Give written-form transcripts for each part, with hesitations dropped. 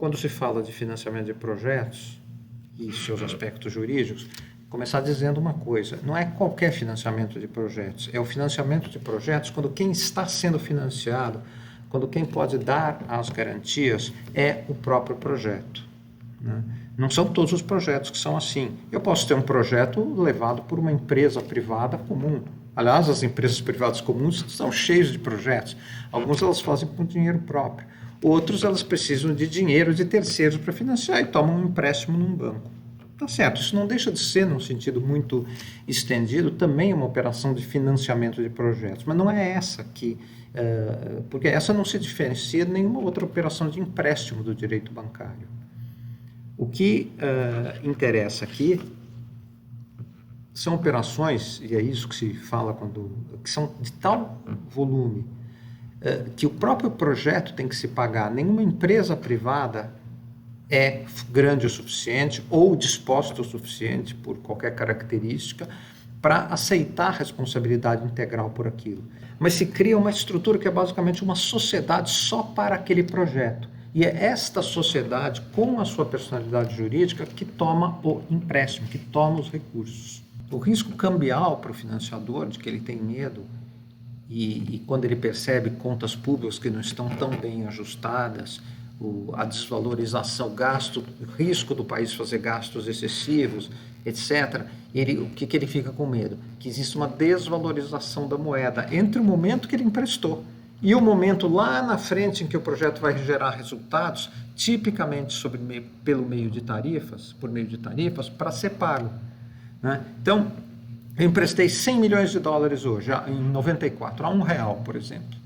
quando se fala de financiamento de projetos e seus aspectos jurídicos, começar dizendo uma coisa: não é qualquer financiamento de projetos, é o financiamento de projetos quando quem está sendo financiado, quando quem pode dar as garantias é o próprio projeto, né? Não são todos os projetos que são assim. Eu posso ter um projeto levado por uma empresa privada comum. Aliás, as empresas privadas comuns estão cheias de projetos. Alguns elas fazem com dinheiro próprio. Outros elas precisam de dinheiro de terceiros para financiar e tomam um empréstimo num banco. Tá certo, isso não deixa de ser, num sentido muito estendido, também uma operação de financiamento de projetos. Mas não é essa que... porque essa não se diferencia de nenhuma outra operação de empréstimo do direito bancário. O que interessa aqui são operações, e é isso que se fala que são de tal volume que o próprio projeto tem que se pagar. Nenhuma empresa privada é grande o suficiente ou disposta o suficiente, por qualquer característica, para aceitar a responsabilidade integral por aquilo. Mas se cria uma estrutura que é basicamente uma sociedade só para aquele projeto. E é esta sociedade, com a sua personalidade jurídica, que toma o empréstimo, que toma os recursos. O risco cambial para o financiador, de que ele tem medo, e quando ele percebe contas públicas que não estão tão bem ajustadas, a desvalorização, o risco do país fazer gastos excessivos, etc., o que ele fica com medo? Que existe uma desvalorização da moeda entre o momento que ele emprestou e o momento lá na frente em que o projeto vai gerar resultados, tipicamente por meio de tarifas, para ser pago, né? Então, eu emprestei 100 milhões de dólares hoje, em 94, a R$1, por exemplo.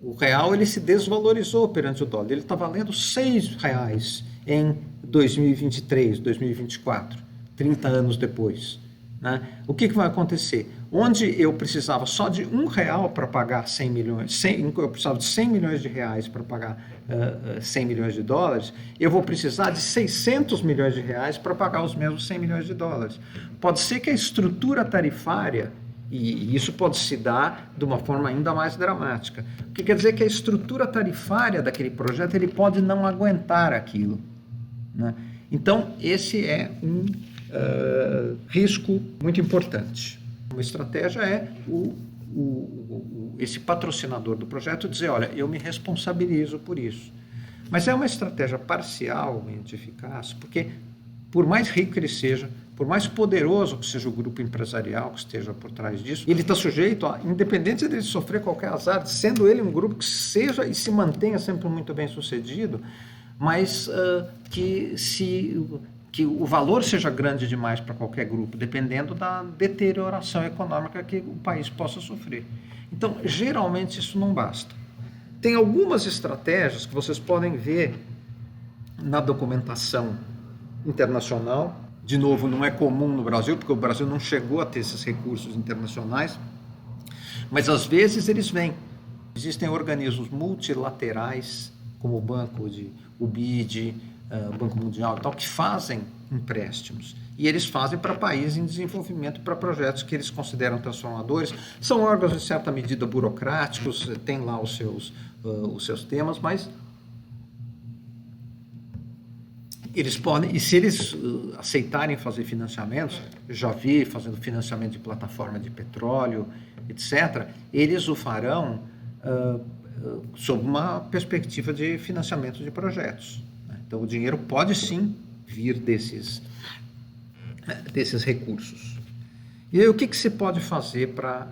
O real ele se desvalorizou perante o dólar, ele está valendo R$6 em 2023, 2024, 30 anos depois, né? O que vai acontecer? Onde eu precisava só de R$1 para pagar 100 milhões, eu precisava de 100 milhões de reais para pagar 100 milhões de dólares, eu vou precisar de 600 milhões de reais para pagar os mesmos 100 milhões de dólares. Pode ser que a estrutura tarifária, e isso pode se dar de uma forma ainda mais dramática, o que quer dizer que a estrutura tarifária daquele projeto ele pode não aguentar aquilo, né? Então, esse é um risco muito importante. Uma estratégia é esse patrocinador do projeto dizer: olha, eu me responsabilizo por isso. Mas é uma estratégia parcialmente eficaz, porque por mais rico que ele seja, por mais poderoso que seja o grupo empresarial que esteja por trás disso, ele está sujeito a, independente de ele sofrer qualquer azar, sendo ele um grupo que seja e se mantenha sempre muito bem sucedido, mas que o valor seja grande demais para qualquer grupo, dependendo da deterioração econômica que o país possa sofrer. Então, geralmente isso não basta. Tem algumas estratégias que vocês podem ver na documentação internacional. De novo, não é comum no Brasil, porque o Brasil não chegou a ter esses recursos internacionais, mas às vezes eles vêm. Existem organismos multilaterais, como o BID, o Banco Mundial e tal, que fazem empréstimos. E eles fazem para países em desenvolvimento, para projetos que eles consideram transformadores. São órgãos, de certa medida, burocráticos, têm lá os seus temas, mas eles podem, e se eles aceitarem fazer financiamentos, já vi fazendo financiamento de plataforma de petróleo, etc., eles o farão sob uma perspectiva de financiamento de projetos. Então, o dinheiro pode sim vir desses recursos. E aí, o que se pode fazer para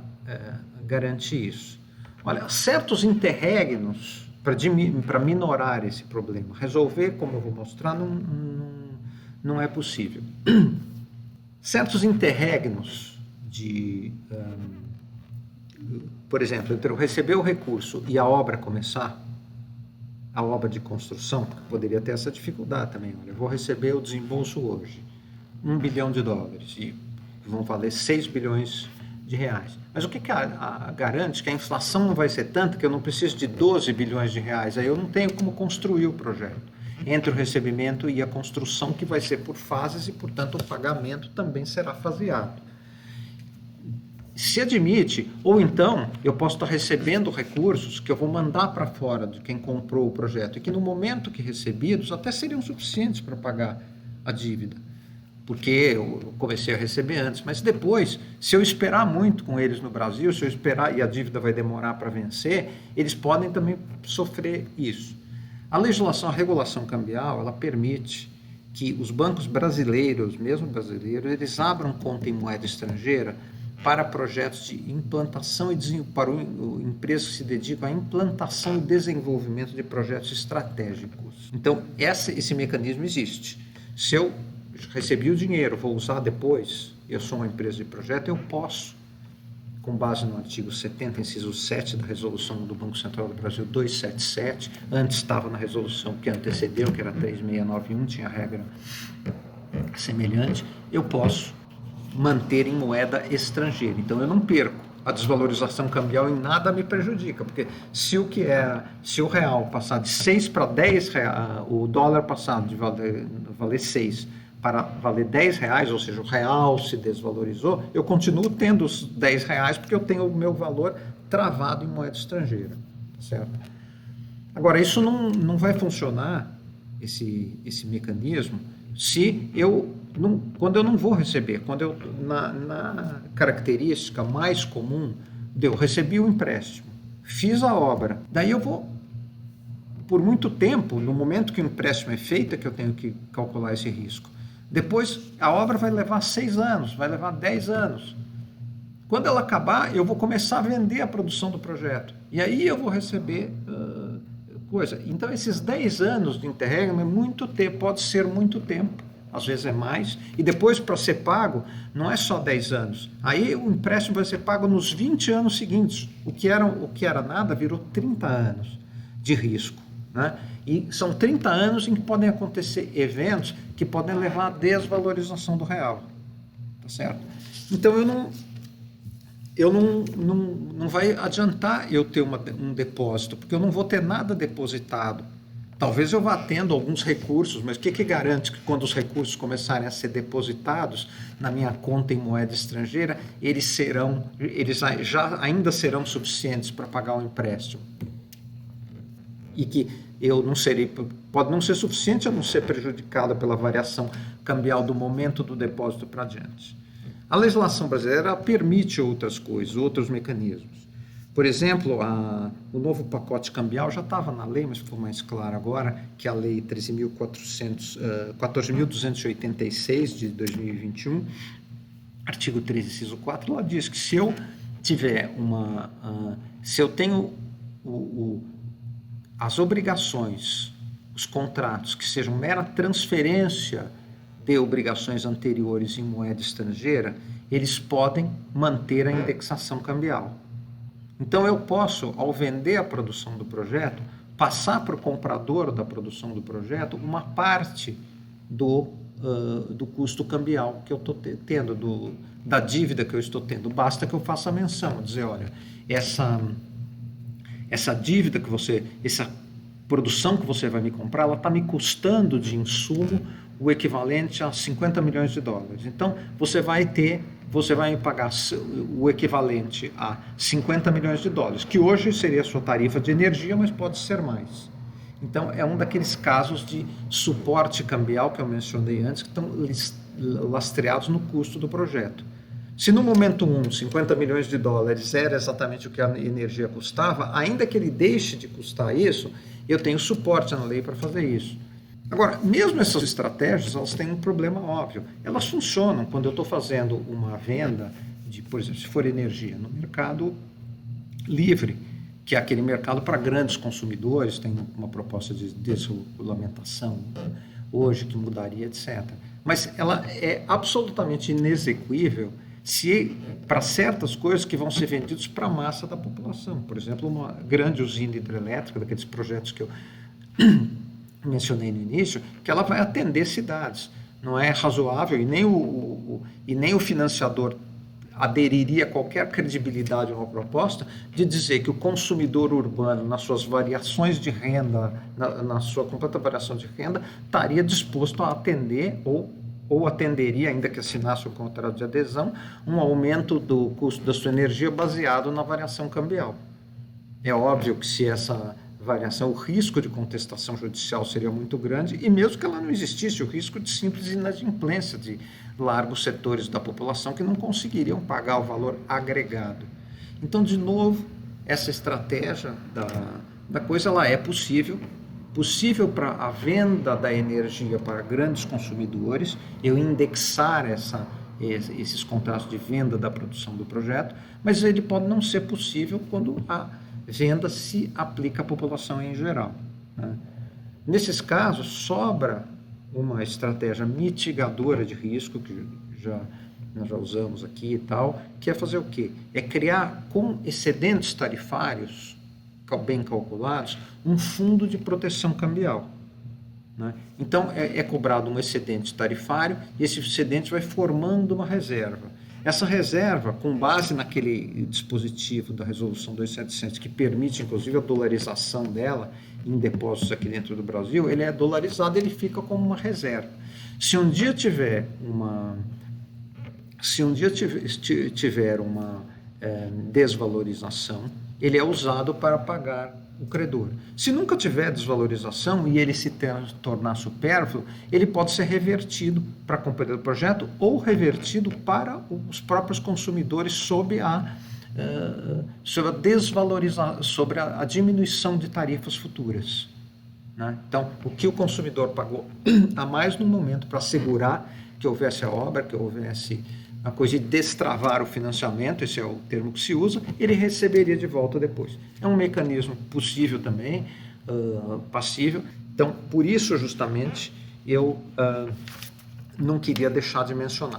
garantir isso? Olha, certos interregnos para minorar esse problema. Resolver, como eu vou mostrar, não é possível. Certos interregnos por exemplo, entre eu receber o recurso e a obra começar, a obra de construção, poderia ter essa dificuldade também. Olha, eu vou receber o desembolso hoje, $1 bilhão, e vão valer 6 bilhões de reais. Mas o que garante que a inflação não vai ser tanta que eu não preciso de 12 bilhões de reais? Aí eu não tenho como construir o projeto. Entre o recebimento e a construção, que vai ser por fases e, portanto, o pagamento também será faseado. se admite, ou então eu posso estar recebendo recursos que eu vou mandar para fora de quem comprou o projeto, e que no momento que recebidos até seriam suficientes para pagar a dívida, porque eu comecei a receber antes, mas depois, se eu esperar muito com eles no Brasil, se eu esperar e a dívida vai demorar para vencer, eles podem também sofrer isso. A legislação, a regulação cambial, ela permite que os bancos brasileiros, mesmo brasileiros, eles abram conta em moeda estrangeira para projetos de implantação e para empresas que se dedicam à implantação e desenvolvimento de projetos estratégicos. Então, esse mecanismo existe. Se eu recebi o dinheiro, vou usar depois, eu sou uma empresa de projeto, eu posso, com base no artigo 70, inciso 7 da resolução do Banco Central do Brasil 277, antes estava na resolução que antecedeu, que era 3691, tinha regra semelhante, eu posso manter em moeda estrangeira. Então eu não perco. A desvalorização cambial em nada me prejudica, porque se o real passar de 6 para 10 reais, o dólar passar de valer 6 para valer 10 reais, ou seja, o real se desvalorizou, eu continuo tendo os 10 reais porque eu tenho o meu valor travado em moeda estrangeira, certo? Agora, isso não vai funcionar, esse mecanismo, quando eu não vou receber, quando eu, na característica mais comum, eu recebi o empréstimo, fiz a obra, daí eu vou, por muito tempo, no momento que o empréstimo é feito, é que eu tenho que calcular esse risco. Depois, a obra vai levar 6 anos, vai levar 10 anos. Quando ela acabar, eu vou começar a vender a produção do projeto. E aí eu vou receber coisa. Então, esses 10 anos de interregno é muito tempo, pode ser muito tempo, às vezes é mais. E depois, para ser pago, não é só 10 anos. Aí o empréstimo vai ser pago nos 20 anos seguintes. O que era nada virou 30 anos de risco, né? E são 30 anos em que podem acontecer eventos que podem levar à desvalorização do real, tá certo? Então não vai adiantar eu ter um depósito, porque eu não vou ter nada depositado. Talvez eu vá tendo alguns recursos, mas o que garante que quando os recursos começarem a ser depositados na minha conta em moeda estrangeira, eles já ainda serão suficientes para pagar o empréstimo? E que eu não serei, pode não ser suficiente a não ser prejudicada pela variação cambial do momento do depósito para diante. A legislação brasileira permite outras coisas, outros mecanismos. Por exemplo, o novo pacote cambial já estava na lei, mas ficou mais claro agora, que é a Lei 14.286 de 2021, artigo 13, inciso 4, ela diz que se eu tenho as obrigações, os contratos que sejam mera transferência de obrigações anteriores em moeda estrangeira, eles podem manter a indexação cambial. Então eu posso, ao vender a produção do projeto, passar para o comprador da produção do projeto uma parte do custo cambial que eu estou tendo, da dívida que eu estou tendo. Basta que eu faça a menção, dizer, olha, essa dívida essa produção que você vai me comprar, ela está me custando de insumo o equivalente a 50 milhões de dólares. Então, você vai me pagar o equivalente a 50 milhões de dólares, que hoje seria a sua tarifa de energia, mas pode ser mais. Então, é um daqueles casos de suporte cambial que eu mencionei antes, que estão lastreados no custo do projeto. Se no momento 50 milhões de dólares era exatamente o que a energia custava, ainda que ele deixe de custar isso, eu tenho suporte na lei para fazer isso. Agora, mesmo essas estratégias, elas têm um problema óbvio. Elas funcionam quando eu estou fazendo uma venda de, por exemplo, se for energia, no mercado livre, que é aquele mercado para grandes consumidores, tem uma proposta de desregulamentação hoje que mudaria, etc. Mas ela é absolutamente inexequível para certas coisas que vão ser vendidas para a massa da população. Por exemplo, uma grande usina hidrelétrica, daqueles projetos que eu mencionei no início, que ela vai atender cidades. Não é razoável e nem o financiador aderiria a qualquer credibilidade a uma proposta de dizer que o consumidor urbano, nas suas variações de renda, na sua completa variação de renda, estaria disposto a atender ou ou atenderia, ainda que assinasse o contrato de adesão, um aumento do custo da sua energia baseado na variação cambial. É óbvio que se essa variação, o risco de contestação judicial seria muito grande, e mesmo que ela não existisse, o risco de simples inadimplência de largos setores da população que não conseguiriam pagar o valor agregado. Então, de novo, essa estratégia da coisa ela é possível para a venda da energia para grandes consumidores, eu indexar esses contratos de venda da produção do projeto, mas ele pode não ser possível quando a venda se aplica à população em geral, né? Nesses casos, sobra uma estratégia mitigadora de risco, que nós já usamos aqui e tal, que é fazer o quê? É criar, com excedentes tarifários bem calculados, um fundo de proteção cambial, né? Então, é cobrado um excedente tarifário e esse excedente vai formando uma reserva. Essa reserva, com base naquele dispositivo da Resolução 2700, que permite, inclusive, a dolarização dela em depósitos aqui dentro do Brasil, ele é dolarizado, ele fica como uma reserva. Se um dia tiver uma desvalorização, ele é usado para pagar o credor. Se nunca tiver desvalorização e ele se tornar supérfluo, ele pode ser revertido para a companhia do projeto ou revertido para os próprios consumidores sobre a desvalorização, sobre a diminuição de tarifas futuras, né? Então, o que o consumidor pagou a mais no momento para assegurar que houvesse a obra, que houvesse a coisa de destravar o financiamento, esse é o termo que se usa, ele receberia de volta depois. É um mecanismo possível também, passível. Então, por isso, justamente, eu não queria deixar de mencionar.